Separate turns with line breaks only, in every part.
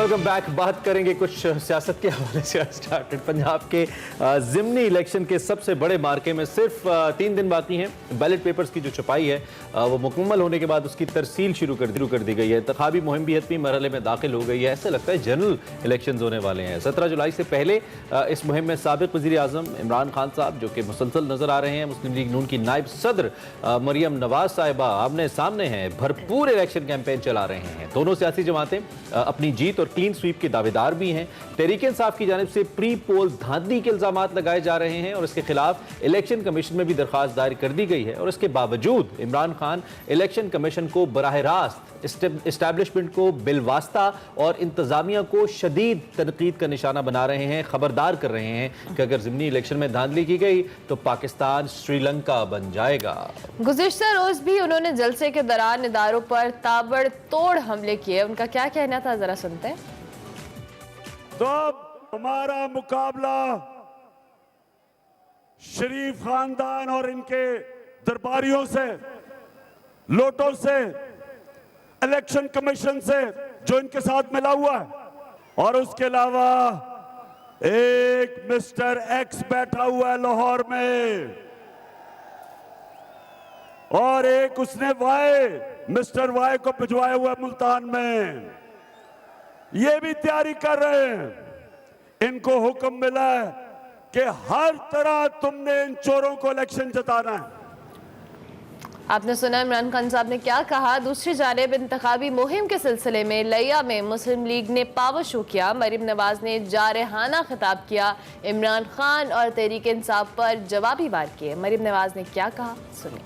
Welcome back. बात करेंगे कुछ सियासत के हवाले से स्टार्टेड। पंजाब के ज़िमनी इलेक्शन के सबसे बड़े मार्के में सिर्फ 3 दिन बाकी हैं। बैलेट पेपर्स की जो छपाई है वो मुकम्मल होने के बाद उसकी तरसील शुरू कर दी गई है। इंतखाबी मुहिम भी हतमी मरहले में दाखिल हो गई है। ऐसे लगता है जनरल इलेक्शन होने वाले हैं। 17 जुलाई से पहले इस मुहिम में साबिक वज़ीर आज़म इमरान खान साहब जो कि मुसलसल नजर आ रहे हैं, मुस्लिम लीग नून की नायब सदर मरियम नवाज साहिबा आमने सामने हैं, भरपूर इलेक्शन कैंपेन चला रहे हैं। दोनों सियासी जमातें अपनी जीत और क्लीन स्वीप के दावेदार भी हैं। तहरीक इंसाफ की जानिब से प्री पोल धांधली के इल्जामात लगाए जा रहे हैं और इसके खिलाफ इलेक्शन कमीशन में भी दरखास्त दायर कर दी गई है। और इसके बावजूद इमरान खान इलेक्शन कमीशन को बराह रास्त इस्टेब्लिशमेंट को बिलवास्ता और इंतजामिया को शदीद तनकीद का निशाना बना रहे हैं, खबरदार कर रहे हैं कि अगर ज़िमनी इलेक्शन में धांधली की गई तो पाकिस्तान श्रीलंका बन जाएगा।
गुज़िश्ता रोज भी उन्होंने जलसे के दौरान इदारों पर ताबड़तोड़ हमले किए। उनका क्या कहना था, जरा सुनते हैं।
तो अब हमारा मुकाबला शरीफ खानदान और इनके दरबारियों से, लोटों से, इलेक्शन कमीशन से जो इनके साथ मिला हुआ है, और उसके अलावा एक मिस्टर एक्स बैठा हुआ है लाहौर में, और एक उसने मिस्टर वाई को भिजवाया हुआ है मुल्तान में। ये भी तैयारी कर रहे हैं। इनको हुक्म मिला है कि हर तरह तुमने इन चोरों को इलेक्शन जिताना है।
आपने सुना इमरान खान साहब ने क्या कहा। दूसरी जानिब इंतखाबी मुहिम के सिलसिले में लिया में मुस्लिम लीग ने पावर शो किया। मरियम नवाज ने जारहाना खिताब किया। इमरान खान और तहरीक इंसाफ पर जवाबी वार किए। मरियम नवाज ने क्या कहा, सुनिए।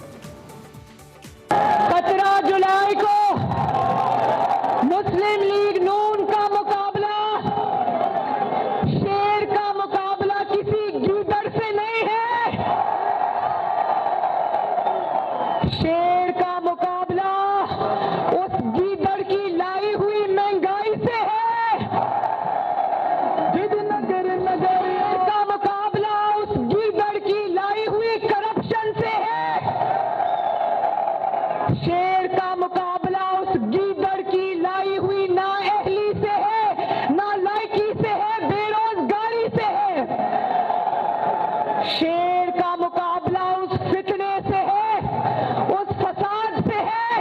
17 जुलाई को मुस्लिम लीग नून का मुकाबला, शेर का मुकाबला किसी गीदड़ से नहीं है। शेर का मुकाबला उस गीदड़ की लाई हुई महंगाई से है। नगर नगर का मुकाबला उस गीदड़ की लाई हुई करप्शन से है। शेर का मुकाबला उस गीदड़ की लाई हुई नाअहली से है, नालायकी से है, बेरोजगारी से है। शेर का मुकाबला उस फितने से है, उस फसाद से है,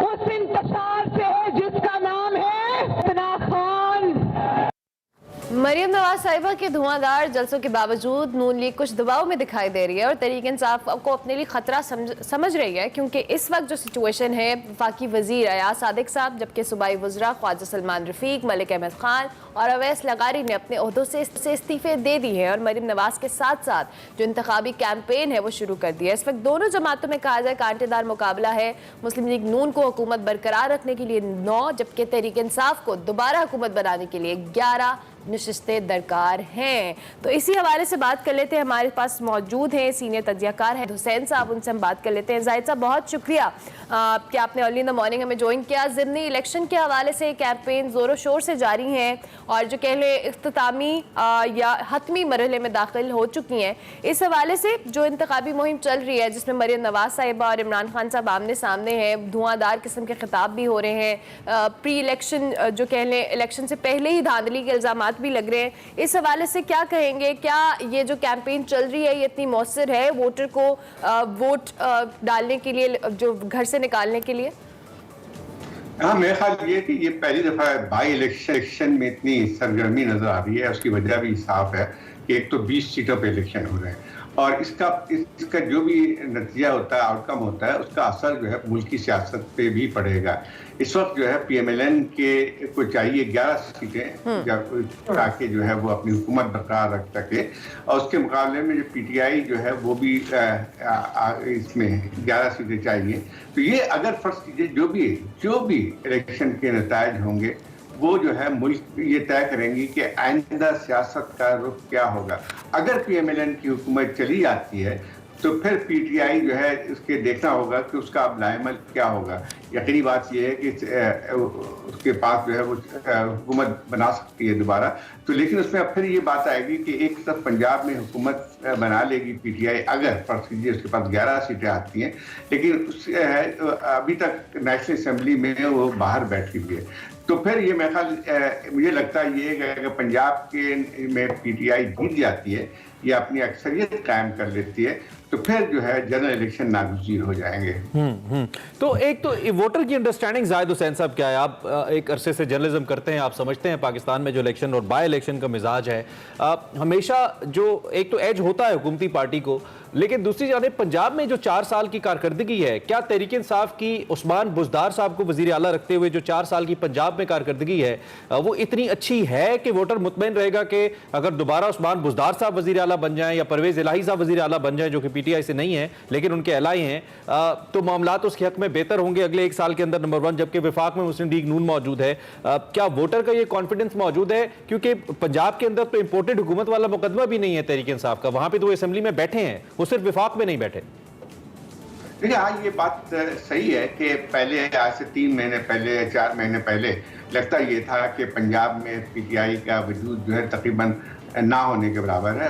उस इंतशार से है जिसका नाम है इमरान खान।
मरियम नवाज साहिबा के धुआंधार जलसों के बावजूद नून लीग कुछ दबाव में दिखाई दे रही है और तहरीक इंसाफ को अपने लिए खतरा समझ रही है, क्योंकि इस वक्त जो सिचुएशन है, वफाकी वजीर अयाज सादिक साहब, जबकि सूबाई वज़रा ख्वाजा सलमान रफीक, मलिक अहमद खान और अवैस लगारी ने अपने ओहदों से इस्तीफे दे दिए हैं और मरियम नवाज के साथ साथ जो इंतखाबी कैंपेन है वो शुरू कर दिया है। इस वक्त दोनों जमातों में कहा जाए कांटेदार मुकाबला है। मुस्लिम लीग नून को हुकूमत बरकरार रखने के लिए 9, जबकि तहरीक इंसाफ को दोबारा हुकूमत बनाने के लिए 11 नशिस्तें दरकार हैं। तो इसी हवाले से बात कर लेते हैं। हमारे पास मौजूद हैं सीनियर तज्जियाकार हैं हुसैन साहब, उनसे हम बात कर लेते हैं। जाहिद साहब, बहुत शुक्रिया कि आपने अर्ली इन द मॉर्निंग हमें ज्वाइन किया। ज़िमनी इलेक्शन के हवाले से कैंपेन ज़ोरों शोर से जारी हैं और जो कह लें इख्तितामी या हतमी मरहले में दाखिल हो चुकी हैं। इस हवाले से जो इंतखाबी मुहिम चल रही है, जिसमें मरियम नवाज साहिबा और इमरान खान साहब आमने सामने हैं, धुआंधार किस्म के खिताब भी हो रहे हैं, प्री इलेक्शन जो कह लें इलेक्शन से पहले ही धांधली के इल्जाम भी लग रहे हैं, इस हवाले से क्या कहेंगे? क्या ये जो कैंपेन चल रही है ये इतनी मौसर है वोटर को वोट डालने के लिए, जो घर से निकालने के लिए?
हाँ, मेरा ख्याल ये कि ये पहली दफा बाई इलेक्शन में इतनी सरगर्मी नजर आ रही है। उसकी वजह भी साफ है कि एक तो 20 सीटों पे इलेक्शन हो रहे हैं और इसका जो भी नतीजा होता है, आउटकम होता है, उसका असर जो है मुल्क की सियासत पे भी पड़ेगा। इस वक्त जो है PMLN के को चाहिए 11 सीटें ताकि जो है वो अपनी हुकूमत बरकरार रख सके, और उसके मुकाबले में जो PTI जो है वो भी इसमें 11 सीटें चाहिए। तो ये अगर फर्स्ट कीजिए जो भी इलेक्शन के नतायज होंगे वो जो है मुल्क ये तय करेंगी कि आइंदा सियासत का रुख क्या होगा। अगर PMLN की हुकूमत चली जाती है तो फिर PTI जो है इसके देखना होगा कि उसका अब लाएमल क्या होगा। यकीनी बात यह है कि उसके पास जो है वो हुकूमत बना सकती है दोबारा, तो लेकिन उसमें अब फिर ये बात आएगी कि एक तरफ पंजाब में हुकूमत बना लेगी PTI अगर फर्स्ट कीजिए उसके पास 11 सीटें आती हैं, लेकिन अभी तक नेशनल असम्बली में वो बाहर बैठी हुई है। तो फिर ये मेरे ख्याल मुझे लगता है ये कि अगर पंजाब के में पीटीआई जीत जाती है या अपनी अक्सरियत कायम कर लेती है तो फिर जो है जनरल इलेक्शन नागुज़ीर हो जाएंगे।
तो एक तो वोटर की अंडरस्टैंडिंग जाहिद हुसैन साहब क्या है? आप एक अरसे से जर्नलिज्म करते हैं, आप समझते हैं पाकिस्तान में जो इलेक्शन और बाय इलेक्शन का मिजाज है, हमेशा जो एक तो एज होता है हुकूमती पार्टी को, लेकिन दूसरी जानिब पंजाब में जो 4 साल की कारकर्दगी है, क्या तहरीक इंसाफ की उस्मान बुज़दार साहब को वज़ीर आला रखते हुए जो 4 साल की पंजाब में कारकर्दगी है वो इतनी अच्छी है कि वोटर मुतमईन रहेगा कि अगर दोबारा उस्मान बुज़दार साहब वज़ीर आला बन जाएं या परवेज़ इलाही साहब वज़ीर आला बन जाएं, जो कि पीटीआई से नहीं है लेकिन उनके एलाई हैं, तो मामलात उसके हक में बेहतर होंगे अगले 1 साल के अंदर, नंबर 1, जबकि वफाक में मुस्लिम लीग नून मौजूद है। क्या वोटर का ये कॉन्फिडेंस मौजूद है? क्योंकि पंजाब के अंदर तो इंपोर्टेड हुकूमत वाला मुकदमा भी नहीं है तहरीक इंसाफ का, वहां पर तो वो असेंबली में बैठे हैं, वो सिर्फ वफाक में नहीं बैठे।
देखिए, हाँ, ये बात सही है कि पहले आज से 3 महीने पहले या 4 महीने पहले लगता ये था कि पंजाब में पीटीआई का वजूद जो है तकरीबन ना होने के बराबर है,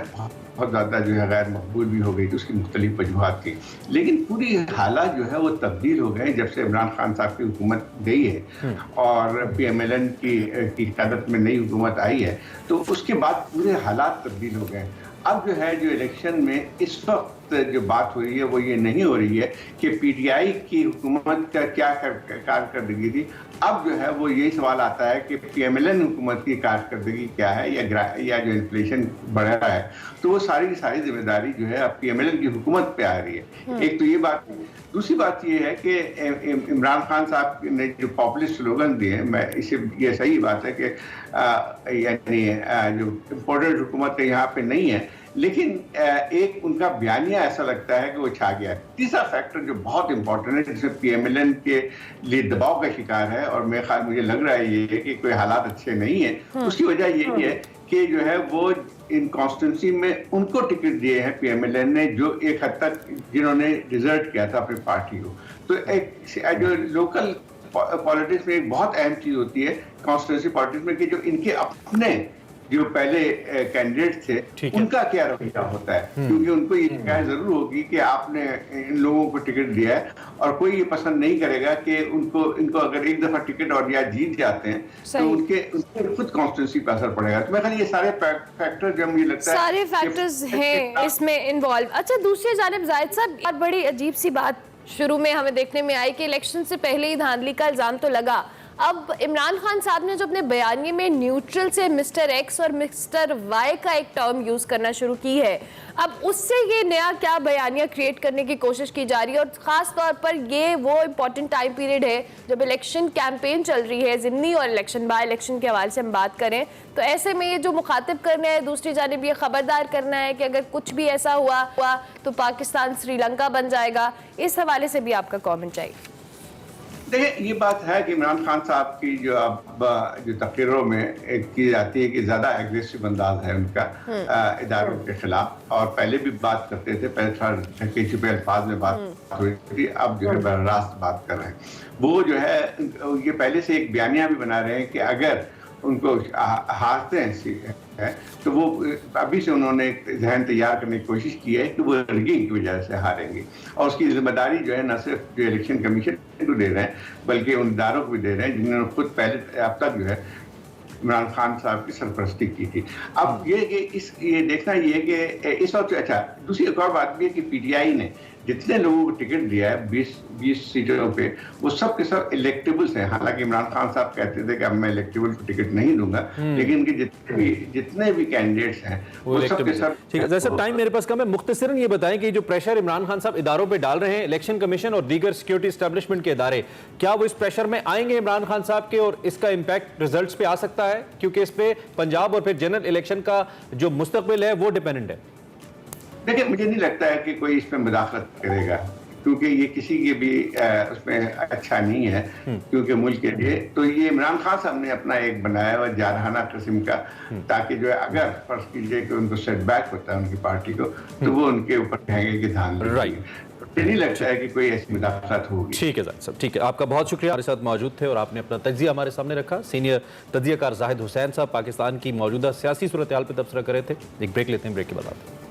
बहुत ज़्यादा जो है गैर मकबूल भी हो गई थी, उसकी मुख्तलिफ वजूहात थी। लेकिन पूरी हालात जो है वो तब्दील हो गए जब से इमरान खान साहब की हुकूमत गई है और PMLN की क़यादत में नई हुकूमत आई है, तो उसके बाद पूरे हालात तब्दील हो गए। अब जो है जो इलेक्शन में इस वक्त जो बात हो रही है वो ये नहीं हो रही है कि पीटीआई की हुकूमत का क्या कारकर्दगी थी। अब जो है वो यही सवाल आता है कि PMLN हुकूमत की कारकर्दगी क्या है या जो इन्फ्लेशन बढ़ रहा है, तो वो सारी जिम्मेदारी जो है अब PMLN की हुकूमत पे आ रही है। एक तो ये बात। दूसरी बात ये है कि इमरान खान साहब ने जो पॉपुलिस्ट स्लोगन दिए हैं, मैं इसे ये सही बात है कि यानी जो इम्पोर्टेड हुकूमत यहाँ पे नहीं है, लेकिन एक उनका बयानिया ऐसा लगता है कि वो छा गया है। तीसरा फैक्टर जो बहुत इंपॉर्टेंट है जिसमें PMLN के लिए दबाव का शिकार है और मेरे ख्याल मुझे लग रहा है ये कि कोई हालात अच्छे नहीं है, उसकी वजह यही है कि जो है वो इन कॉन्स्टिट्यूंसी में उनको टिकट दिए हैं PMLN ने, जो एक हद तक जिन्होंने डिजर्ट किया था अपनी पार्टी को। तो एक जो लोकल पॉलिटिक्स में एक बहुत अहम चीज होती है कॉन्स्टिट्यूंसी पॉलिटिक्स में कि जो इनके अपने जो पहले कैंडिडेट थे उनका क्या रवैया होता है, क्योंकि उनको ये शिकायत जरूर होगी कि आपने इन लोगों को टिकट दिया है और कोई ये पसंद नहीं करेगा कि इनको अगर एक दफा टिकट और या जीत जाते हैं तो उनके खुद कॉन्स्टिट्यूंसी पर असर पड़ेगा। तो मैं खाली ये सारे फैक्टर जो मुझे लगता है
सारे फैक्टर्स हैं इसमें इन्वॉल्व। अच्छा, दूसरी जानिब जाहिद साहब, बहुत बड़ी अजीब सी बात शुरू में हमें देखने में आई कि इलेक्शन से पहले ही धांधली का इल्जाम तो लगा। अब इमरान खान साहब ने जो अपने बयानी में न्यूट्रल से मिस्टर X और मिस्टर Y का एक टर्म यूज करना शुरू की है, अब उससे ये नया क्या बयानिया क्रिएट करने की कोशिश की जा रही है? और खास तौर पर ये वो इम्पोर्टेंट टाइम पीरियड है जब इलेक्शन कैंपेन चल रही है, ज़िमनी और इलेक्शन बाय इलेक्शन के हवाले से हम बात करें, तो ऐसे में ये जो मुखातिब करना है, दूसरी जानिब ये खबरदार करना है कि अगर कुछ भी ऐसा हुआ तो पाकिस्तान श्रीलंका बन जाएगा, इस हवाले से भी आपका कॉमेंट चाहिए।
देखिए, ये बात है कि इमरान खान साहब की जो अब जो तकरीरों में की जाती है कि ज़्यादा एग्रेसिव अंदाज है उनका इदारों के खिलाफ, और पहले भी बात करते थे, पहले थोड़ा ढके छुपे अल्फाज में बात हुई थी, अब जो है बर्रास्त बात कर रहे हैं। वो जो है ये पहले से एक बयानिया भी बना रहे हैं कि अगर उनको हारते हैं तो वो अभी से उन्होंने एक जहन तैयार करने की कोशिश की है कि वो रिगिंग की वजह से हारेंगे, और उसकी जिम्मेदारी जो है न सिर्फ जो इलेक्शन कमीशन को दे रहे हैं बल्कि उन इदारों को भी दे रहे हैं जिन्होंने खुद पहले अब तक जो है इमरान खान साहब की सरपरस्ती की थी। अब ये देखना ये है कि इस वक्त अच्छा, दूसरी एक और बात भी है कि पीटीआई ने जितने लोगों को टिकट दिया है 20 सीटों पे, वो सब के सब इलेक्टेबल्स हैं। हालांकि इमरान खान साहब कहते थे कि अब मैं इलेक्टेबल को टिकट नहीं दूंगा, लेकिन इनके जितने भी कैंडिडेट्स हैं वो सब के सब।
ठीक है, जैसे टाइम मेरे पास कम है, मुख्तसरन ये बताएं कि जो प्रेशर इमरान खान साहब इदारों पे डाल रहे हैं, इलेक्शन कमीशन और दीगर सिक्योरिटी एस्टेब्लिशमेंट के इदारे, क्या वो इस प्रेशर में आएंगे इमरान खान साहब के और इसका इम्पैक्ट रिजल्ट्स पे आ सकता है? क्योंकि इस पे पंजाब और फिर जनरल इलेक्शन का जो मुस्तकबिल है वो डिपेंडेंट है।
देखिए, मुझे नहीं लगता है कि कोई इसमें मुदाखलत करेगा, क्योंकि ये किसी के भी उसमें अच्छा नहीं है, क्योंकि मुल्क के लिए तो ये इमरान खान साहब ने अपना एक बनाया हुआ जारहाना किस्म का, ताकि जो है अगर फर्ज कीजिए कि उनको सेटबैक होता है उनकी पार्टी को, तो वो उनके ऊपर कहेंगे कि ध्यान रखिए। नहीं लगता है कि कोई ऐसी मुदाखलत होगी।
ठीक है साहब, ठीक है, आपका बहुत शुक्रिया, हमारे साथ मौजूद थे और आपने अपना तज्जिया हमारे सामने रखा। सीनियर तज्जियाकार जाहिद हुसैन साहब पाकिस्तान की मौजूदा सियासी सूरत हाल पर तबसरा कर रहे थे। एक ब्रेक लेते हैं, ब्रेक के बाद आते हैं।